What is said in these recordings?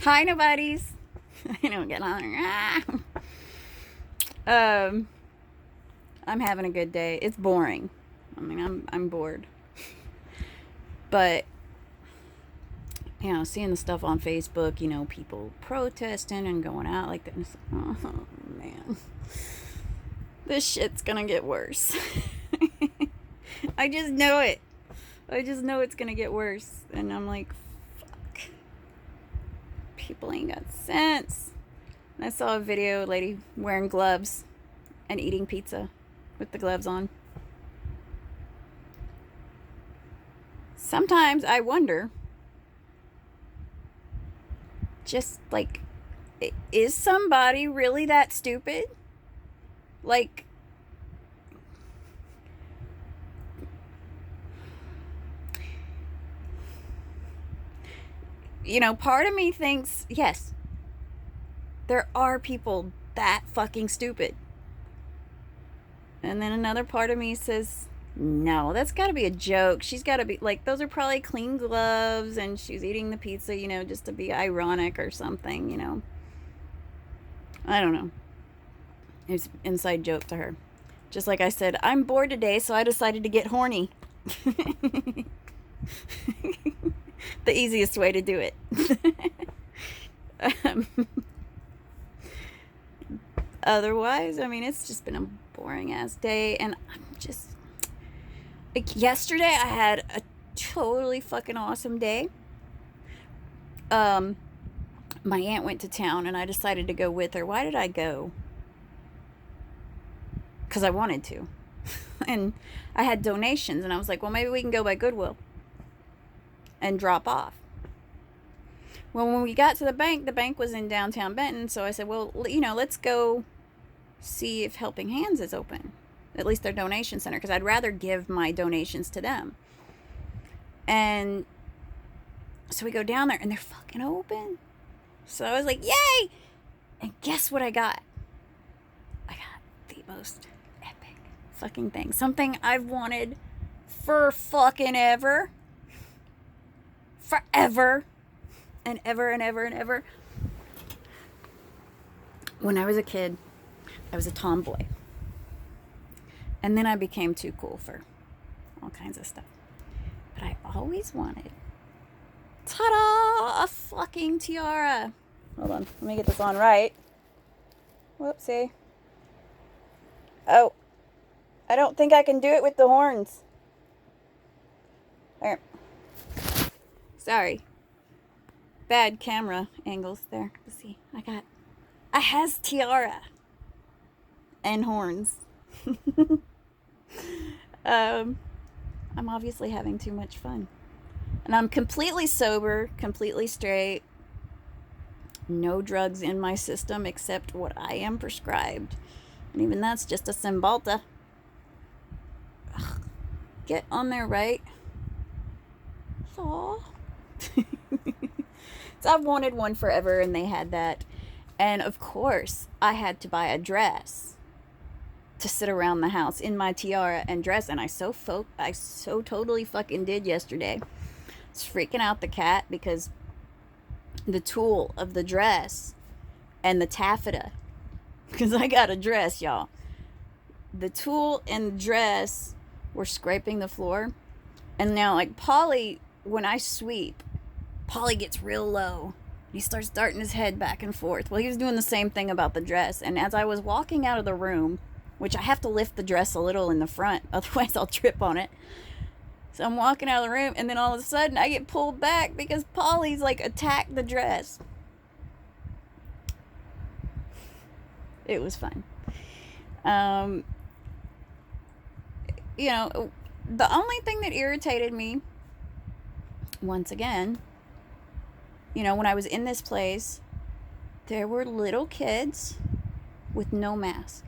Hi, nobodies. I don't get on. I'm having a good day. It's boring. I mean, I'm bored. But seeing the stuff on Facebook, people protesting and going out like that. Oh man, this shit's gonna get worse. I just know it. I just know it's gonna get worse, and I'm like, fuck. People ain't got sense. I saw a video of a lady wearing gloves and eating pizza with the gloves on. Sometimes I wonder, just like, is somebody really that stupid? Like, part of me thinks, yes, there are people that fucking stupid. And then another part of me says, no, that's got to be a joke. She's got to be like, those are probably clean gloves and she's eating the pizza, just to be ironic or something. I don't know. It's an inside joke to her. Just like I said, I'm bored today, so I decided to get horny. The easiest way to do it. um, Otherwise, I mean, it's just been a boring ass day, and I'm just like, yesterday I had a totally fucking awesome day. My aunt went to town and I decided to go with her. Why did I go? Because I wanted to. And I had donations, and I was like, well, maybe we can go by Goodwill and drop off. Well, when we got to the bank was in downtown Benton, so I said, well, let's go see if Helping Hands is open, at least their donation center, because I'd rather give my donations to them. And so we go down there, and they're fucking open. So I was like, yay! And guess what I got? I got the most epic fucking thing. Something I've wanted for fucking ever. Forever. And ever and ever and ever. When I was a kid, I was a tomboy. And then I became too cool for all kinds of stuff. But I always wanted, ta-da, a fucking tiara. Hold on, let me get this on right. Whoopsie. Oh, I don't think I can do it with the horns. There. Sorry. Bad camera angles there. Let's see. I has tiara and horns. I'm obviously having too much fun. And I'm completely sober, completely straight. No drugs in my system except what I am prescribed. And even that's just a Cymbalta. Ugh. Get on there, right? Aww. So I've wanted one forever, and they had that. And of course, I had to buy a dress to sit around the house in my tiara and dress, and I so totally fucking did yesterday. It's freaking out the cat because the tulle of the dress and the taffeta, because I got a dress, y'all. The tulle and the dress were scraping the floor, and now, like, Polly, when I sweep, Polly gets real low. He starts darting his head back and forth. Well, he was doing the same thing about the dress. And as I was walking out of the room, which I have to lift the dress a little in the front, otherwise I'll trip on it. So I'm walking out of the room, and then all of a sudden I get pulled back because Polly's like attacked the dress. It was fun. The only thing that irritated me, once again, when I was in this place, there were little kids with no mask.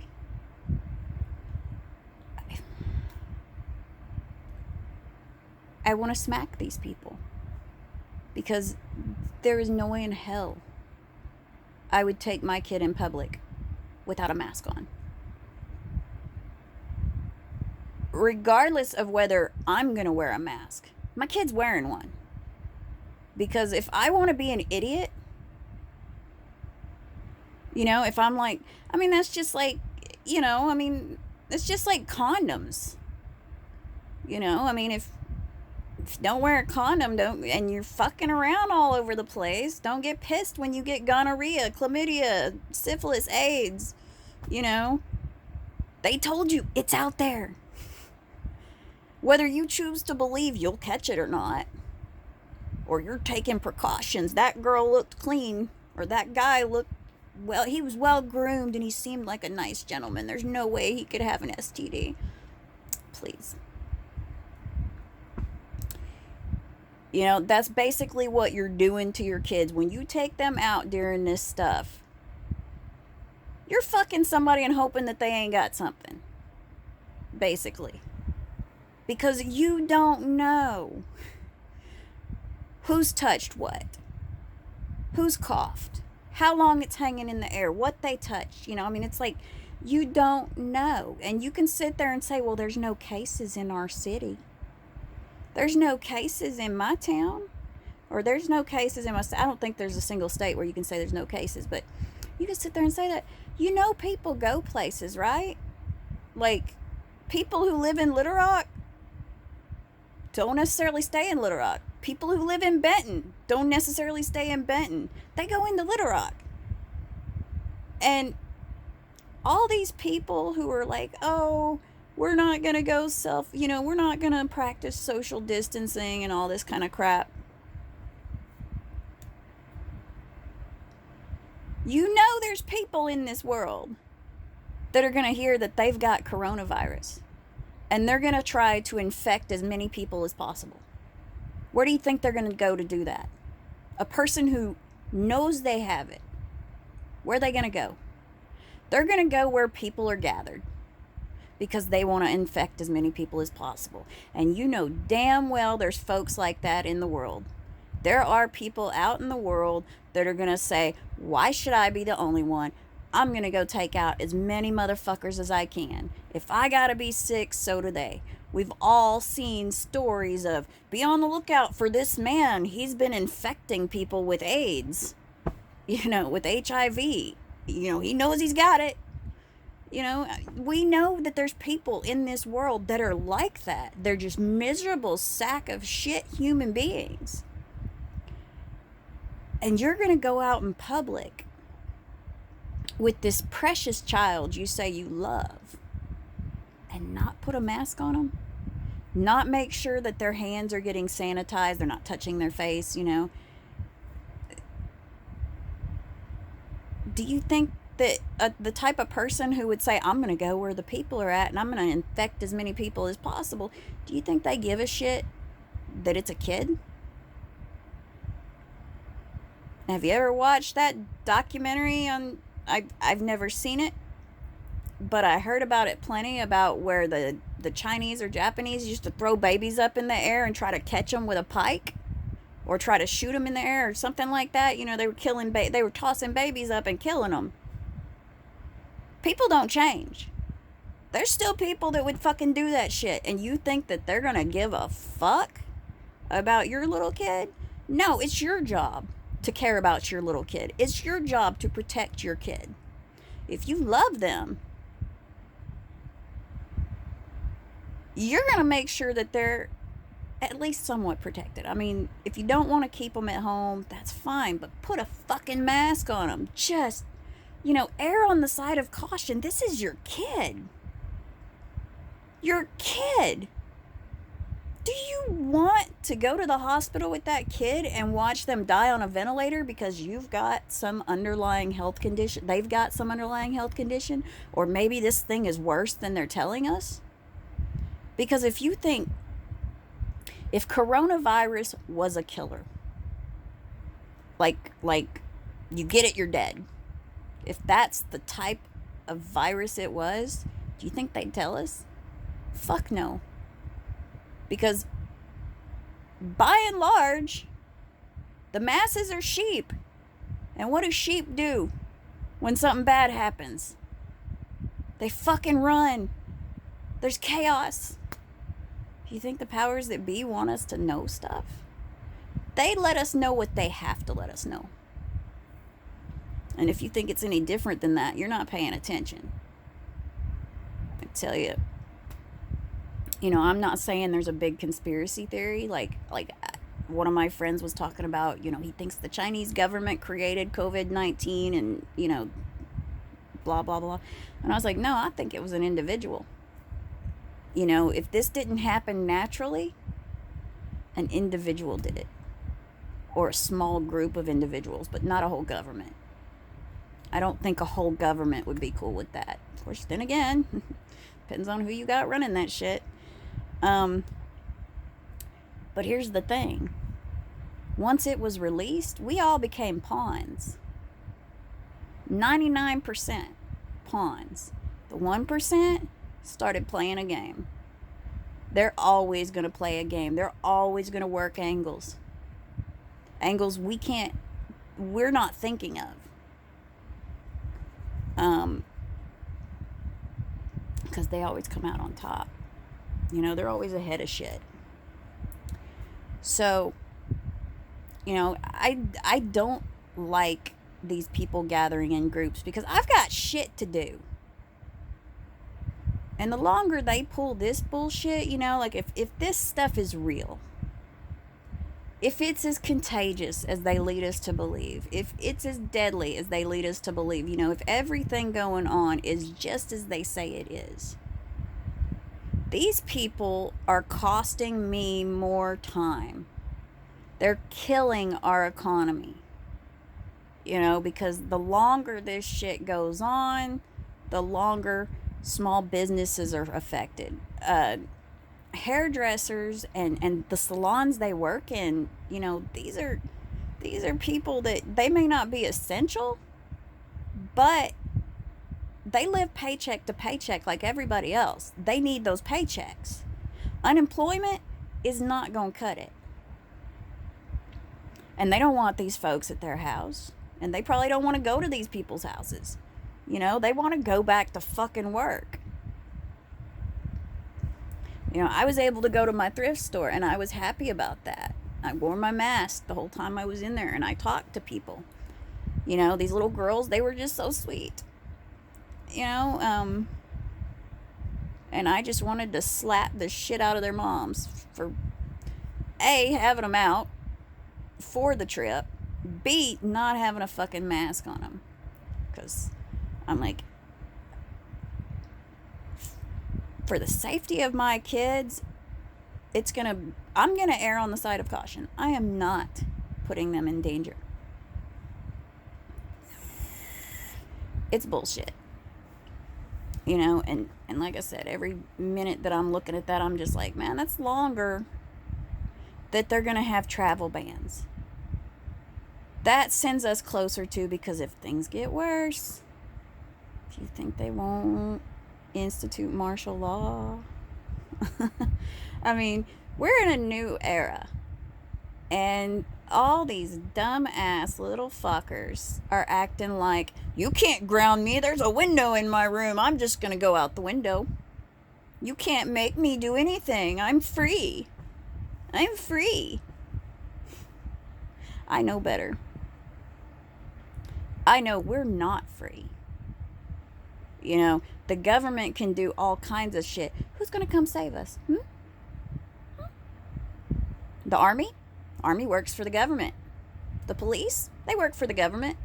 I want to smack these people because there is no way in hell I would take my kid in public without a mask on. Regardless of whether I'm going to wear a mask, my kid's wearing one. Because if I want to be an idiot, You know, if I'm like, I mean, that's just like, you know, I mean, it's just like condoms. You know, I mean, if you don't wear a condom, don't, and you're fucking around all over the place, don't get pissed when you get gonorrhea, chlamydia, syphilis, AIDS. You know, they told you it's out there. Whether you choose to believe you'll catch it or not, or you're taking precautions. That girl looked clean, or that guy looked, well, he was well groomed and he seemed like a nice gentleman. There's no way he could have an STD. Please. You know, that's basically what you're doing to your kids. When you take them out during this stuff, you're fucking somebody and hoping that they ain't got something. Basically. Because you don't know who's touched what, who's coughed, how long it's hanging in the air, what they touched. You know, I mean, it's like you don't know. And you can sit there and say, well, there's no cases in our city. There's no cases in my town. Or there's no cases in my state. I don't think there's a single state where you can say there's no cases. But you can sit there and say that. You know, people go places, right? Like, people who live in Little Rock don't necessarily stay in Little Rock. People who live in Benton don't necessarily stay in Benton. They go into Little Rock. And all these people who are like, oh, we're not going to go we're not going to practice social distancing and all this kind of crap. You know there's people in this world that are going to hear that they've got coronavirus. And they're going to try to infect as many people as possible. Where do you think they're going to go to do that? A person who knows they have it. Where are they going to go? They're going to go where people are gathered. Because they want to infect as many people as possible. And you know damn well there's folks like that in the world. There are people out in the world that are going to say, why should I be the only one? I'm going to go take out as many motherfuckers as I can. If I got to be sick, so do they. We've all seen stories of, be on the lookout for this man. He's been infecting people with AIDS, you know, with HIV. You know, he knows he's got it. You know, we know that there's people in this world that are like that. They're just miserable sack of shit human beings. And you're going to go out in public with this precious child you say you love and not put a mask on them, not make sure that their hands are getting sanitized, they're not touching their face, you know. Do you think that the type of person who would say, I'm going to go where the people are at and I'm going to infect as many people as possible, do you think they give a shit that it's a kid? Have you ever watched that documentary on, I've never seen it, but I heard about it plenty, about where the Chinese or Japanese used to throw babies up in the air and try to catch them with a pike or try to shoot them in the air or something like that. You know, they were they were tossing babies up and killing them. People don't change. There's still people that would fucking do that shit, and you think that they're gonna give a fuck about your little kid? No, it's your job to care about your little kid. It's your job to protect your kid. If you love them, you're going to make sure that they're at least somewhat protected. I mean, if you don't want to keep them at home, that's fine, but put a fucking mask on them. Just, you know, err on the side of caution. This is your kid. Your kid. Do you want to go to the hospital with that kid and watch them die on a ventilator because you've got some underlying health condition? They've got some underlying health condition? Or maybe this thing is worse than they're telling us? Because if you think, if coronavirus was a killer, like you get it, you're dead. If that's the type of virus it was, do you think they'd tell us? Fuck no. Because by and large, the masses are sheep. And what do sheep do when something bad happens? They fucking run. There's chaos. Do you think the powers that be want us to know stuff? They let us know what they have to let us know. And if you think it's any different than that, you're not paying attention. I tell you, I'm not saying there's a big conspiracy theory. Like one of my friends was talking about, he thinks the Chinese government created COVID-19 and, blah, blah, blah. And I was like, no, I think it was an individual. If this didn't happen naturally, an individual did it. Or a small group of individuals, but not a whole government. I don't think a whole government would be cool with that. Of course, then again, depends on who you got running that shit. But here's the thing. Once it was released, we all became pawns. 99% pawns. The 1% started playing a game. They're always going to play a game. They're always going to work angles. Angles we're not thinking of. Because they always come out on top. They're always ahead of shit. So, I don't like these people gathering in groups because I've got shit to do. And the longer they pull this bullshit, like if this stuff is real, if it's as contagious as they lead us to believe, if it's as deadly as they lead us to believe, if everything going on is just as they say it is, these people are costing me more time. They're killing our economy. Because the longer this shit goes on, the longer small businesses are affected. Hairdressers and the salons they work in, these are people that they may not be essential, but they live paycheck to paycheck like everybody else. They need those paychecks. Unemployment is not going to cut it. And they don't want these folks at their house. And they probably don't want to go to these people's houses. They want to go back to fucking work. I was able to go to my thrift store and I was happy about that. I wore my mask the whole time I was in there and I talked to people. These little girls, they were just so sweet. And I just wanted to slap the shit out of their moms for A, having them out for the trip, B, not having a fucking mask on them. Because I'm like, for the safety of my kids, I'm gonna err on the side of caution. I am not putting them in danger. It's bullshit. And like I said, every minute that I'm looking at that, I'm just like, man, that's longer that they're gonna have travel bans. That sends us closer to, because if things get worse, do you think they won't institute martial law? I mean, we're in a new era. And all these dumb-ass little fuckers are acting like, you can't ground me. There's a window in my room. I'm just going to go out the window. You can't make me do anything. I'm free. I'm free. I know better. I know we're not free. The government can do all kinds of shit. Who's going to come save us? The army? Army works for the government. The police? They work for the government.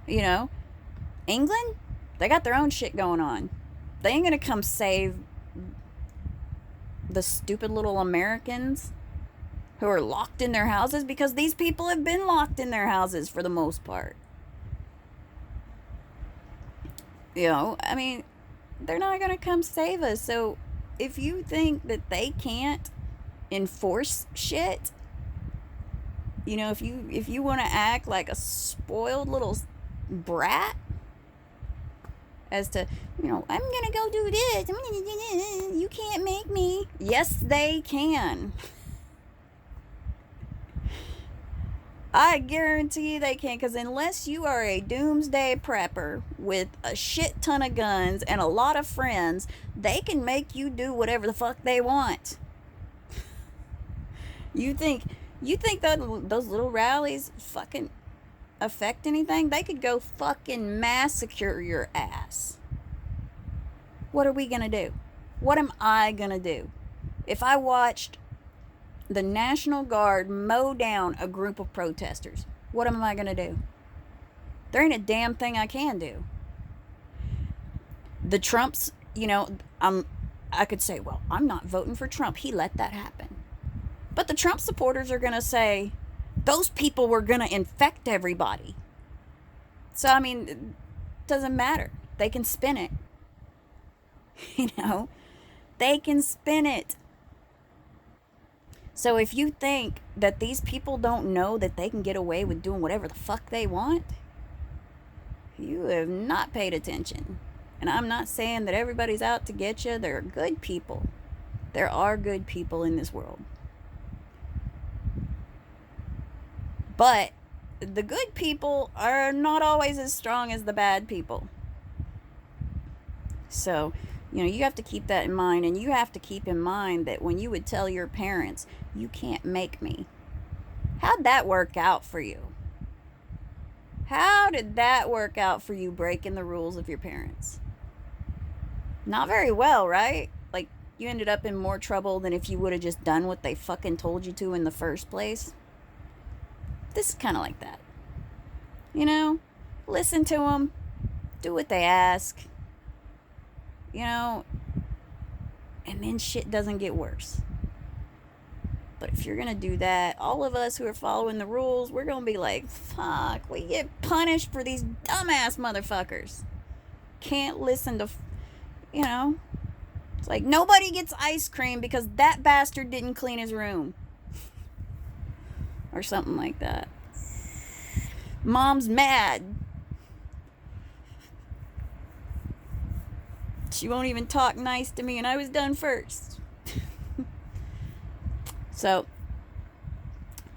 England? They got their own shit going on. They ain't going to come save the stupid little Americans who are locked in their houses, because these people have been locked in their houses for the most part. I mean, they're not going to come save us. So if you think that they can't enforce shit, if you want to act like a spoiled little brat as to, I'm going to go do this, you can't make me. Yes, they can. I guarantee they can, because unless you are a doomsday prepper with a shit ton of guns and a lot of friends, they can make you do whatever the fuck they want. You think that those little rallies fucking affect anything, they could go fucking massacre your ass. What are we gonna do? What am I gonna do? If I watched the National Guard mow down a group of protesters, what am I gonna do? There ain't a damn thing I can do. The Trumps, I could say, well, I'm not voting for Trump. He let that happen. But the Trump supporters are gonna say, those people were gonna infect everybody. So, I mean, it doesn't matter. They can spin it. They can spin it. So if you think that these people don't know that they can get away with doing whatever the fuck they want, you have not paid attention. And I'm not saying that everybody's out to get you. There are good people. There are good people in this world. But the good people are not always as strong as the bad people. So, you have to keep that in mind. And you have to keep in mind that when you would tell your parents, you can't make me. How'd that work out for you? How did that work out for you, breaking the rules of your parents? Not very well, right? Like, you ended up in more trouble than if you would have just done what they fucking told you to in the first place. This is kind of like that. Listen to them. Do what they ask. And then shit doesn't get worse. But if you're going to do that, all of us who are following the rules, we're going to be like, fuck, we get punished for these dumbass motherfuckers. Can't listen to, it's like nobody gets ice cream because that bastard didn't clean his room. Or something like that. Mom's mad. She won't even talk nice to me, and I was done first. So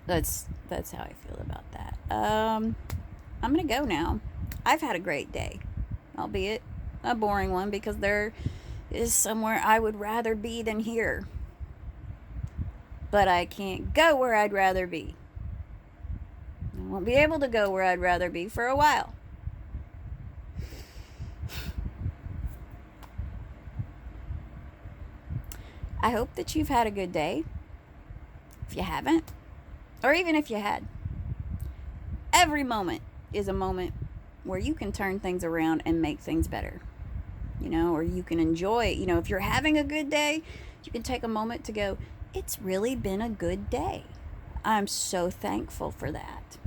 that's how I feel about that. I'm gonna go now. I've had a great day, albeit a boring one, because there is somewhere I would rather be than here. But I can't go where I'd rather be. I won't be able to go where I'd rather be for a while. I hope that you've had a good day. If you haven't, or even if you had, every moment is a moment where you can turn things around and make things better. Or you can enjoy it. If you're having a good day, you can take a moment to go, it's really been a good day. I'm so thankful for that.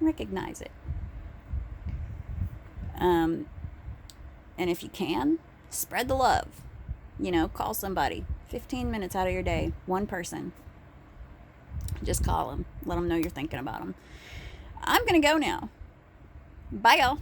Recognize it. And if you can, spread the love. Call somebody. 15 minutes out of your day, one person. Just call them. Let them know you're thinking about them. I'm going to go now. Bye, y'all.